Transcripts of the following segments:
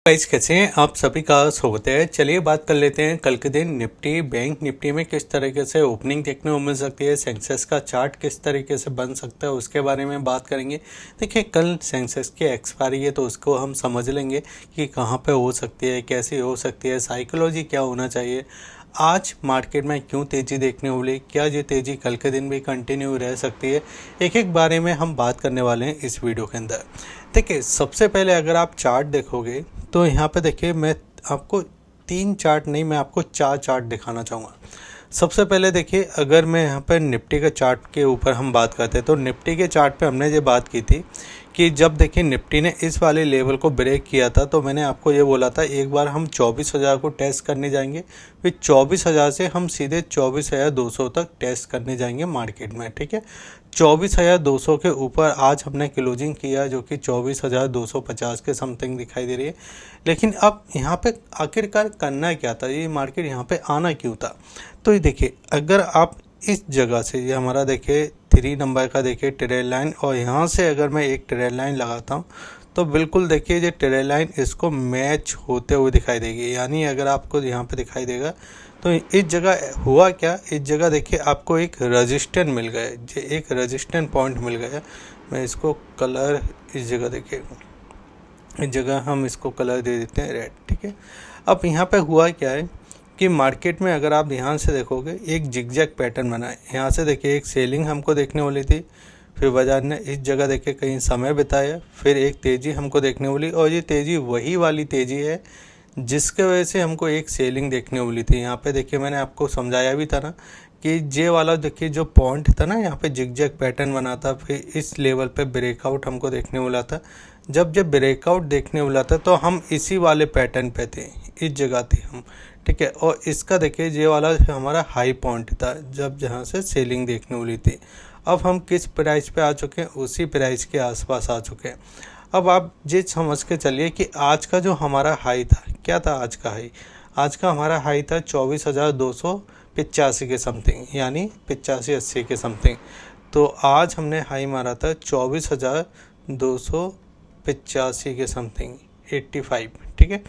Guys, कैसे हैं आप सभी का स्वागत है। चलिए बात कर लेते हैं कल के दिन निफ्टी बैंक निफ्टी में किस तरीके से ओपनिंग देखने को मिल सकती है, सेंसेक्स का चार्ट किस तरीके से बन सकता है उसके बारे में बात करेंगे। देखिए, कल सेंसेक्स की एक्सपायरी है तो उसको हम समझ लेंगे कि कहाँ पे हो सकती है, कैसी हो सकती है, साइकोलॉजी क्या होना चाहिए, आज मार्केट में क्यों तेज़ी देखने को मिली, क्या ये तेज़ी कल के दिन भी कंटिन्यू रह सकती है, एक एक बारे में हम बात करने वाले हैं इस वीडियो के अंदर। देखिए, सबसे पहले अगर आप चार्ट देखोगे तो यहाँ पे देखिए, मैं आपको 3 चार्ट नहीं, मैं आपको 4 चार्ट दिखाना चाहूँगा। सबसे पहले देखिए, अगर मैं यहाँ पर निफ्टी के चार्ट के ऊपर हम बात करते हैं तो निफ्टी के चार्ट पे हमने ये बात की थी कि जब देखिए निफ्टी ने इस वाले लेवल को ब्रेक किया था तो मैंने आपको ये बोला था एक बार हम 24,000 को टेस्ट करने जाएंगे, फिर 24,000 से हम सीधे 24,200 तक टेस्ट करने जाएंगे मार्केट में। ठीक है, 24,200 के ऊपर आज हमने क्लोजिंग किया जो कि 24,250 के समथिंग दिखाई दे रही है। लेकिन अब यहाँ पे आखिरकार करना क्या था, ये मार्केट यहाँ पे आना क्यों था? तो ये देखिए, अगर आप इस जगह से, ये हमारा देखिए 3 नंबर का देखिए ट्रेल लाइन, और यहाँ से अगर मैं एक ट्रेल लाइन लगाता हूँ तो बिल्कुल देखिए ये ट्रेल लाइन इसको मैच होते हुए दिखाई देगी। यानी अगर आपको यहाँ पे दिखाई देगा तो इस जगह हुआ क्या, इस जगह देखिए आपको एक रजिस्टेंस मिल गया, एक रजिस्टेंस पॉइंट मिल गया। मैं इसको कलर, इस जगह देखिए, इस जगह हम इसको कलर दे देते हैं रेड। ठीक है, अब यहाँ पे हुआ क्या है कि मार्केट में अगर आप ध्यान से देखोगे एक जिगजैग पैटर्न बना है। यहाँ से देखिए एक सेलिंग हमको देखने वाली थी, फिर बाजार ने इस जगह देखिए कहीं समय बिताया, फिर एक तेज़ी हमको देखने वाली, और ये तेज़ी वही वाली तेज़ी है जिसके वजह से हमको एक सेलिंग देखने वाली थी। यहाँ पे देखिए मैंने आपको समझाया भी था ना कि जे वाला देखिए जो पॉइंट था ना, यहाँ पे जिगजैग पैटर्न बना था, फिर इस लेवल पे ब्रेकआउट हमको देखने वाला था। जब ब्रेकआउट देखने वाला था तो हम इसी वाले पैटर्न पे थे, इस जगह थे हम। ठीक है, और इसका देखिए ये वाला हमारा हाई पॉइंट था जब जहाँ से सेलिंग देखने वाली थी। अब हम किस प्राइस पे आ चुके हैं, उसी प्राइस के आसपास आ चुके हैं। अब आप ये समझ के चलिए कि आज का जो हमारा हाई था, क्या था आज का हाई? आज का हमारा हाई था 24,285 के समथिंग, यानी 85-80 के समथिंग। तो आज हमने हाई मारा था 24,285 के समथिंग, 85। ठीक है,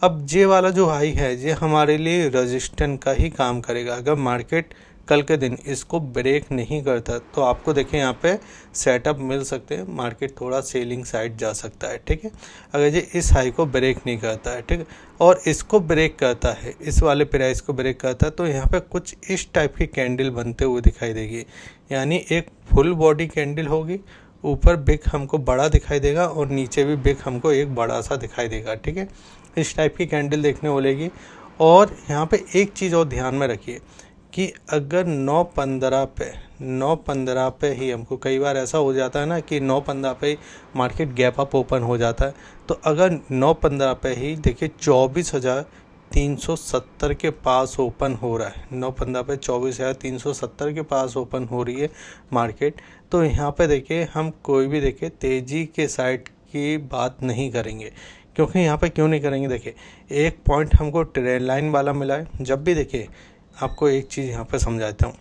अब ये वाला जो हाई है ये हमारे लिए रेजिस्टेंस का ही काम करेगा। अगर मार्केट कल के दिन इसको ब्रेक नहीं करता तो आपको देखें यहाँ पे सेटअप मिल सकते हैं, मार्केट थोड़ा सेलिंग साइड जा सकता है। ठीक है, अगर ये इस हाई को ब्रेक नहीं करता है, ठीक है, और इसको ब्रेक करता है, इस वाले प्राइस को ब्रेक करता है, तो यहाँ पे कुछ इस टाइप की कैंडल बनते हुए दिखाई देगी। यानी एक फुल बॉडी कैंडल होगी, ऊपर बिग हमको बड़ा दिखाई देगा और नीचे भी बिग हमको एक बड़ा सा दिखाई देगा। ठीक है, इस टाइप की कैंडल देखने को मिलेगी। और यहाँ पे एक चीज़ और ध्यान में रखिए कि अगर 9:15 पे ही हमको, कई बार ऐसा हो जाता है ना कि 9:15 पे ही मार्केट गैप अप ओपन हो जाता है, तो अगर 9:15 पे ही देखिए 24,370 के पास ओपन हो रहा है, 9:15 पे 24,370 के पास ओपन हो रही है मार्केट, तो यहाँ पे देखिए हम कोई भी देखिए तेज़ी के साइड की बात नहीं करेंगे। क्योंकि यहाँ पे क्यों नहीं करेंगे, देखिए एक पॉइंट हमको ट्रेंड लाइन वाला मिला है। जब भी देखिए, आपको एक चीज़ यहाँ पे समझाता हूँ,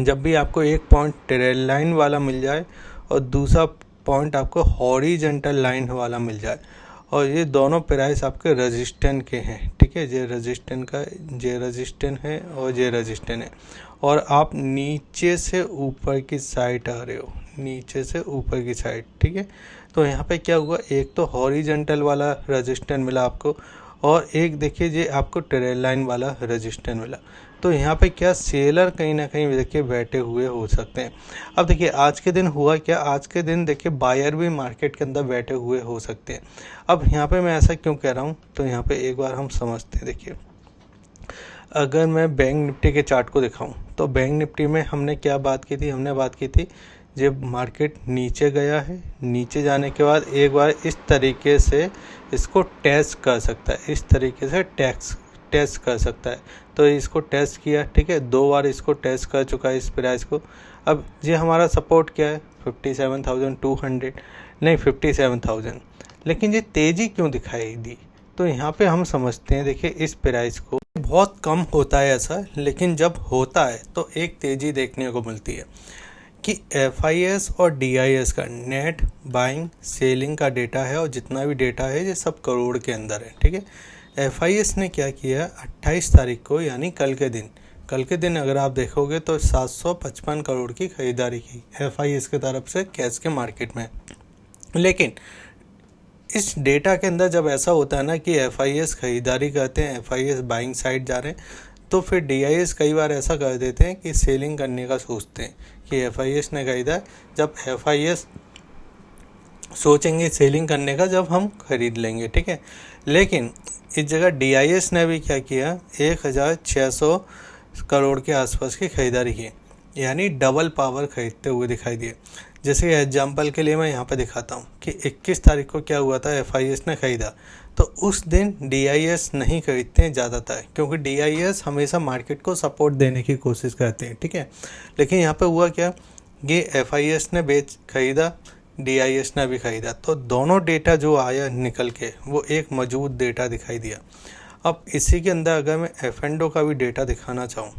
जब भी आपको एक पॉइंट ट्रेंड लाइन वाला मिल जाए और दूसरा पॉइंट आपको हॉरिजॉन्टल लाइन वाला मिल जाए, और ये दोनों प्राइस आपके रेजिस्टेंस के हैं। ठीक है, ये रेजिस्टेंस का, ये रेजिस्टेंस है और ये रेजिस्टेंस है, और आप नीचे से ऊपर की साइड आ रहे हो, नीचे से ऊपर की साइड। ठीक है, तो यहाँ पे क्या हुआ, एक तो हॉरिजॉन्टल वाला रेजिस्टेंस मिला आपको, और एक देखिए ये आपको ट्रेल लाइन वाला रेजिस्टेंस मिला। तो यहाँ पे क्या सेलर कहीं ना कहीं देखिए बैठे हुए हो सकते हैं। अब देखिए आज के दिन हुआ क्या, आज के दिन देखिए बायर भी मार्केट के अंदर बैठे हुए हो सकते हैं। अब यहाँ पे मैं ऐसा क्यों कह रहा हूँ, तो यहाँ पे एक बार हम समझते हैं। देखिए, अगर मैं बैंक निफ्टी के चार्ट को दिखाऊं तो बैंक निफ्टी में हमने क्या बात की थी, हमने बात की थी जब मार्केट नीचे गया है, नीचे जाने के बाद एक बार इस तरीके से इसको टेस्ट कर सकता है, इस तरीके से टेस्ट कर सकता है। तो इसको टेस्ट किया, ठीक है, 2 बार इसको टेस्ट कर चुका है इस प्राइस को। अब ये हमारा सपोर्ट क्या है, 57,200, नहीं 57,000। लेकिन ये तेज़ी क्यों दिखाई दी, तो यहाँ पे हम समझते हैं। देखिए, इस प्राइस को बहुत कम होता है ऐसा, लेकिन जब होता है तो एक तेज़ी देखने को मिलती है। कि FIS और DIS का नेट बाइंग सेलिंग का डेटा है और जितना भी डेटा है ये सब करोड़ के अंदर है, ठीक है। FIS ने क्या किया 28 तारीख को, यानी कल के दिन अगर आप देखोगे तो 755 करोड़ की खरीदारी की FIS की तरफ से कैश के मार्केट में। लेकिन इस डेटा के अंदर जब ऐसा होता है ना कि FIS खरीदारी करते हैं, FIS बाइंग साइड जा रहे हैं, तो फिर DIS कई बार ऐसा कर देते हैं कि सेलिंग करने का सोचते हैं कि FIS ने खरीदा। जब FIS सोचेंगे सेलिंग करने का जब हम खरीद लेंगे, ठीक है। लेकिन इस जगह DIS ने भी क्या किया 1600 करोड़ के आसपास की खरीदारी की, यानी डबल पावर खरीदते हुए दिखाई दिए। जैसे एग्जाम्पल के लिए मैं यहाँ पे दिखाता हूँ कि 21 तारीख को क्या हुआ था, FIS ने खरीदा, तो उस दिन DIS नहीं खरीदते हैं ज़्यादातर, क्योंकि DIS हमेशा मार्केट को सपोर्ट देने की कोशिश करते हैं, ठीक है। लेकिन यहाँ पे हुआ क्या कि FIS ने खरीदा, DIS ने भी खरीदा, तो दोनों डेटा जो आया निकल के वो एक मौजूद डेटा दिखाई दिया। अब इसी के अंदर अगर मैं F&O का भी डेटा दिखाना चाहूँ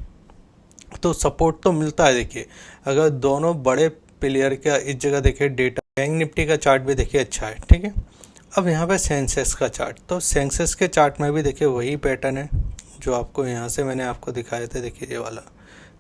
तो सपोर्ट तो मिलता है। देखिए अगर दोनों बड़े प्लेयर का इस जगह देखिए डेटा, बैंक निफ्टी का चार्ट भी देखिए अच्छा है, ठीक है। अब यहाँ पे सेंसेक्स का चार्ट, तो सेंसेक्स के चार्ट में भी देखिए वही पैटर्न है जो आपको यहाँ से मैंने आपको दिखाए थे, देखिए ये वाला,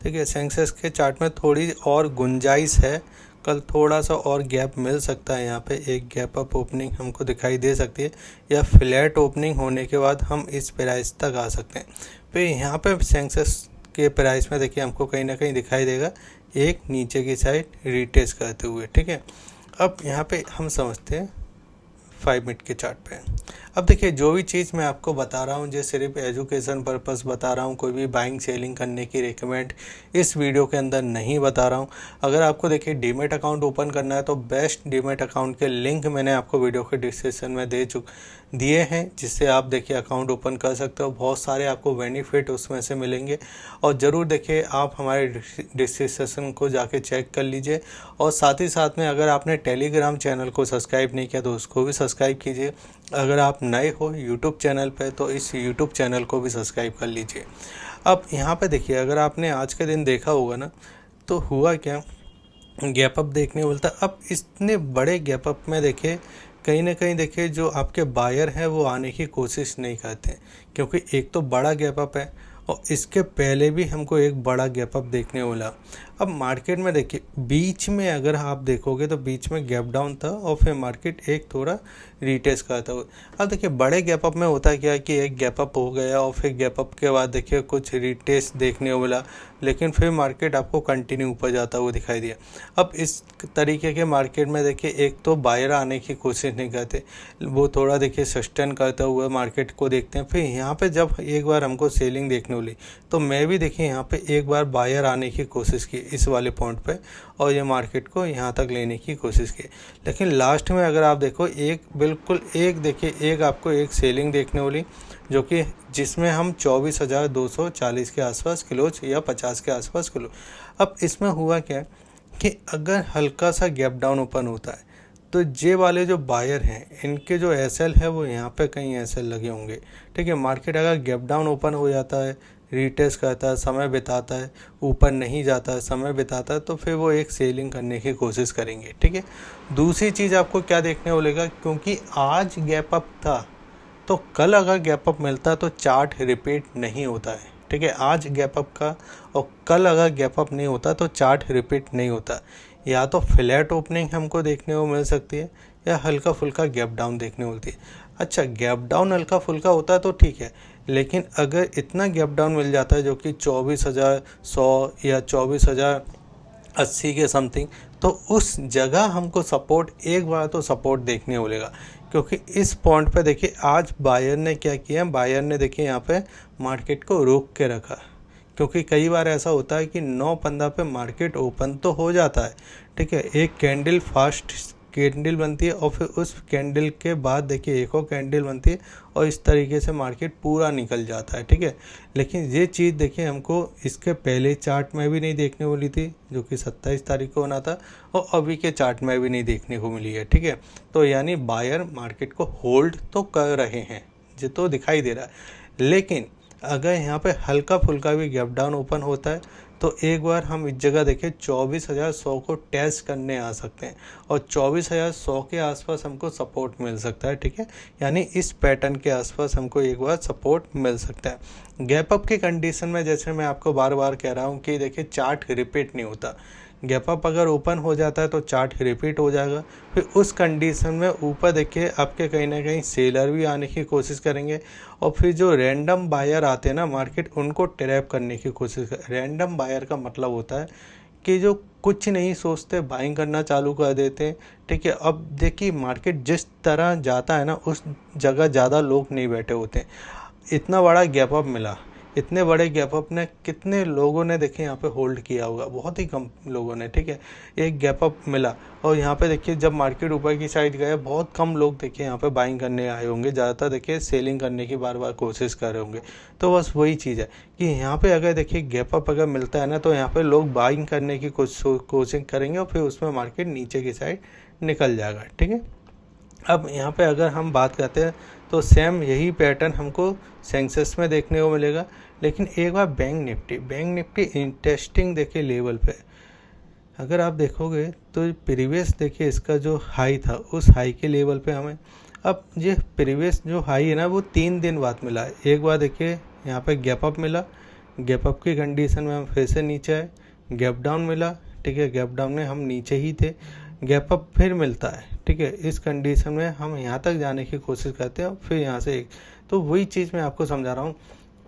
ठीक है। सेंसेक्स के चार्ट में थोड़ी और गुंजाइश है, कल थोड़ा सा और गैप मिल सकता है। यहाँ पे एक गैप अप ओपनिंग हमको दिखाई दे सकती है, या फ्लैट ओपनिंग होने के बाद हम इस प्राइस तक आ सकते हैं। फिर यहाँ पे सेंसेक्स के प्राइस में देखिए हमको कहीं ना कहीं दिखाई देगा एक नीचे की साइड रिटेस्ट करते हुए, ठीक है। अब यहाँ पे हम समझते हैं 5 मिनट के चार्ट पे। अब देखिए जो भी चीज़ मैं आपको बता रहा हूँ जो सिर्फ एजुकेशन पर्पस बता रहा हूँ, कोई भी बाइंग सेलिंग करने की रिकमेंड इस वीडियो के अंदर नहीं बता रहा हूँ। अगर आपको देखिए डीमेट अकाउंट ओपन करना है तो बेस्ट डीमेट अकाउंट के लिंक मैंने आपको वीडियो के डिस्क्रिप्शन में दिए हैं, जिससे आप देखिए अकाउंट ओपन कर सकते हो। बहुत सारे आपको बेनिफिट उसमें से मिलेंगे, और ज़रूर देखिए आप हमारे डिस्क्रिप्शन को जाके चेक कर लीजिए। और साथ ही साथ में अगर आपने टेलीग्राम चैनल को सब्सक्राइब नहीं किया तो उसको भी सब्सक्राइब कीजिए। अगर आप नए हो यूट्यूब चैनल पे तो इस यूट्यूब चैनल को भी सब्सक्राइब कर लीजिए। अब यहाँ पे देखिए अगर आपने आज के दिन देखा होगा ना, तो हुआ क्या, गैप अप देखने को मिलता। अब इतने बड़े गैप अप में देखिए कहीं ना कहीं देखिए जो आपके बायर हैं वो आने की कोशिश नहीं करते, क्योंकि एक तो बड़ा गैप अप है और इसके पहले भी हमको एक बड़ा गैप अप देखने को मिला। अब मार्केट में देखिए बीच में अगर आप देखोगे तो बीच में गैप डाउन था और फिर मार्केट एक थोड़ा रीटेस्ट करता हुआ। अब देखिए बड़े गैप अप में होता क्या कि एक गैप अप हो गया और फिर गैप अप के बाद देखिए कुछ रीटेस्ट देखने को मिला, लेकिन फिर मार्केट आपको कंटिन्यू ऊपर जाता हुआ दिखाई दिया। अब इस तरीके के मार्केट में देखिए एक तो बायर आने की कोशिश नहीं करते, वो थोड़ा देखिए सस्टेन करता हुआ मार्केट को देखते हैं। फिर यहाँ पे जब एक बार हमको सेलिंग देखने मिली तो मैं भी देखिए यहाँ पे एक बार बायर आने की कोशिश की इस वाले पॉइंट पे, और ये मार्केट को यहाँ तक लेने की कोशिश की। लेकिन लास्ट में अगर आप देखो बिल्कुल देखिए एक आपको एक सेलिंग देखने मिली, जो कि जिसमें हम 24,240 के आसपास क्लोज या 50 के आसपास क्लोज। अब इसमें हुआ क्या कि अगर हल्का सा गैप डाउन ओपन होता है तो ये वाले जो बायर हैं इनके जो एसएल है वो यहाँ पे कहीं एसएल लगे होंगे, ठीक है। मार्केट अगर गैप डाउन ओपन हो जाता है, रीटेस्ट करता है, समय बिताता है, ऊपर नहीं जाता है, समय बिताता है, तो फिर वो एक सेलिंग करने की कोशिश करेंगे, ठीक है। दूसरी चीज़ आपको क्या देखने को मिलेगा, क्योंकि आज गैप अप था तो कल अगर गैप अप मिलता तो चार्ट रिपीट नहीं होता है, ठीक है। आज गैप अप का और कल अगर गैप अप नहीं होता तो चार्ट रिपीट नहीं होता। या तो फ्लैट ओपनिंग हमको देखने को मिल सकती है या हल्का फुल्का गैप डाउन देखने को मिलती है। अच्छा गैप डाउन हल्का फुल्का होता है तो ठीक है, लेकिन अगर इतना गैप डाउन मिल जाता है जो कि 24,100 या 24,080 के समथिंग, तो उस जगह हमको सपोर्ट एक बार तो सपोर्ट देखने को मिलेगा। क्योंकि इस पॉइंट पे देखिए आज बायर ने क्या किया, बायर ने देखिए यहाँ पे मार्केट को रोक के रखा, क्योंकि कई बार ऐसा होता है कि 9:15 पे मार्केट ओपन तो हो जाता है, ठीक है। एक कैंडल फास्ट कैंडल बनती है और फिर उस कैंडल के बाद देखिए एक और कैंडल बनती है और इस तरीके से मार्केट पूरा निकल जाता है, ठीक है। लेकिन ये चीज़ देखिए हमको इसके पहले चार्ट में भी नहीं देखने को मिली थी, जो कि 27 तारीख को होना था, और अभी के चार्ट में भी नहीं देखने को मिली है, ठीक है। तो यानी बायर मार्केट को होल्ड तो कर रहे हैं, ये तो दिखाई दे रहा है। लेकिन अगर यहाँ पे हल्का फुल्का भी गैप डाउन ओपन होता है तो एक बार हम इस जगह देखें 24,100 को टेस्ट करने आ सकते हैं और 24,100 के आसपास हमको सपोर्ट मिल सकता है, ठीक है। यानी इस पैटर्न के आसपास हमको एक बार सपोर्ट मिल सकता है। गैप अप की कंडीशन में जैसे मैं आपको बार बार कह रहा हूँ कि देखिए चार्ट रिपीट नहीं होता। गैप अप अगर ओपन हो जाता है तो चार्ट रिपीट हो जाएगा, फिर उस कंडीशन में ऊपर देखिए आपके कहीं ना कहीं सेलर भी आने की कोशिश करेंगे और फिर जो रैंडम बायर आते हैं ना मार्केट, उनको ट्रैप करने की कोशिश कर। रैंडम बायर का मतलब होता है कि जो कुछ नहीं सोचते बाइंग करना चालू कर देते हैं, ठीक है। अब देखिए मार्केट जिस तरह जाता है ना उस जगह ज़्यादा लोग नहीं बैठे होते हैं। इतना बड़ा गैप अप मिला, इतने बड़े गैप अप ने कितने लोगों ने देखिए यहाँ पे होल्ड किया होगा, बहुत ही कम लोगों ने, ठीक है। एक गैप अप मिला और यहाँ पे देखिए जब मार्केट ऊपर की साइड गया बहुत कम लोग देखिए यहाँ पे बाइंग करने आए होंगे, ज़्यादातर देखिए सेलिंग करने की बार बार कोशिश कर रहे होंगे। तो बस वही चीज़ है कि यहाँ पे अगर देखिए गैप अप अगर मिलता है ना तो यहाँ पे लोग बाइंग करने की कोशिश करेंगे और फिर उसमें मार्केट नीचे की साइड निकल जाएगा, ठीक है। अब यहाँ पे अगर हम बात करते हैं तो सेम यही पैटर्न हमको सेंसेक्स में देखने को मिलेगा। लेकिन एक बार बैंक निफ्टी इंटरेस्टिंग देखिए लेवल पे, अगर आप देखोगे तो प्रीवियस देखिए इसका जो हाई था उस हाई के लेवल पे हमें, अब ये प्रीवियस जो हाई है ना वो 3 दिन बाद मिला है। एक बार देखिए यहाँ पे गैप अप मिला, गैप अप की कंडीशन में हम फिर से नीचे आए, गैप डाउन मिला, ठीक है। गैप डाउन में हम नीचे ही थे, गैप अप फिर मिलता है, ठीक है। इस कंडीशन में हम यहाँ तक जाने की कोशिश करते हैं और फिर यहाँ से एक, तो वही चीज़ मैं आपको समझा रहा हूँ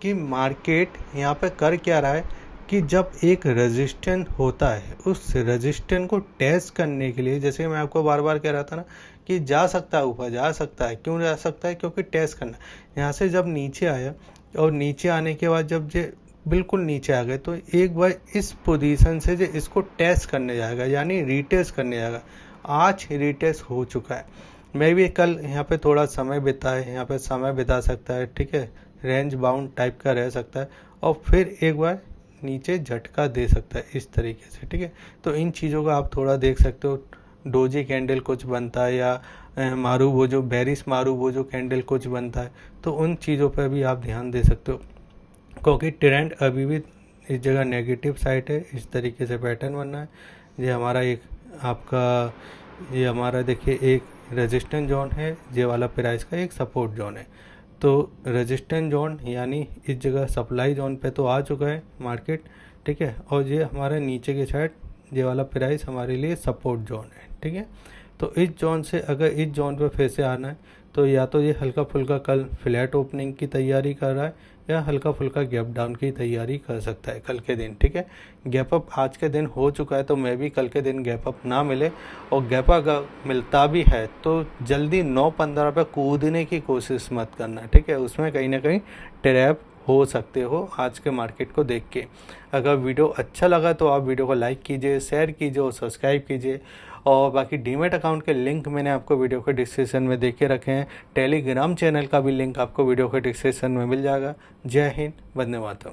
कि मार्केट यहाँ पे कर क्या रहा है कि जब एक रेजिस्टेंस होता है उस रेजिस्टेंस को टेस्ट करने के लिए, जैसे मैं आपको बार बार कह रहा था ना कि जा सकता है ऊपर, जा सकता है, क्यों जा सकता है, क्योंकि टेस्ट करना। यहाँ से जब नीचे आया और नीचे आने के बाद जब ये बिल्कुल नीचे आ गए तो एक बार इस पोजीशन से जो इसको टेस्ट करने जाएगा यानी रीटेस्ट करने जाएगा। आज रीटेस्ट हो चुका है, मैं भी कल यहाँ पे थोड़ा समय बिताए, यहाँ पे समय बिता सकता है, ठीक है। रेंज बाउंड टाइप का रह सकता है और फिर एक बार नीचे झटका दे सकता है इस तरीके से, ठीक है। तो इन चीज़ों का आप थोड़ा देख सकते हो। डोजी कैंडल कुछ बनता है या मारू वो जो बेरिश मारू वो जो कैंडल कुछ बनता है, तो उन चीज़ों पर भी आप ध्यान दे सकते हो क्योंकि ट्रेंड अभी भी इस जगह नेगेटिव साइड है। इस तरीके से पैटर्न बनना है। ये हमारा एक आपका, ये हमारा देखिए एक रेजिस्टेंस जोन है, ये वाला प्राइस का एक सपोर्ट जोन है। तो रेजिस्टेंस जोन यानी इस जगह सप्लाई जोन पे तो आ चुका है मार्केट, ठीक है। और ये हमारे नीचे के साइड ये वाला प्राइस हमारे लिए सपोर्ट जोन है, ठीक है। तो इस जोन से अगर इस जोन पे फिर से आना है तो या तो ये हल्का फुल्का कल फ्लैट ओपनिंग की तैयारी कर रहा है या हल्का फुल्का गैप डाउन की तैयारी कर सकता है कल के दिन, ठीक है। गैप अप आज के दिन हो चुका है तो मैं भी कल के दिन गैप अप ना मिले और गैप अप मिलता भी है तो जल्दी 9-15 पे कूदने की कोशिश मत करना, ठीक है। उसमें कहीं ना कहीं ट्रैप हो सकते हो आज के मार्केट को देख के। अगर वीडियो अच्छा लगा तो आप वीडियो को लाइक कीजिए, शेयर कीजिए और सब्सक्राइब कीजिए। और बाकी डीमैट अकाउंट के लिंक मैंने आपको वीडियो के डिस्क्रिप्शन में दे के रखे हैं। टेलीग्राम चैनल का भी लिंक आपको वीडियो के डिस्क्रिप्शन में मिल जाएगा। जय हिंद, वंदे मातरम।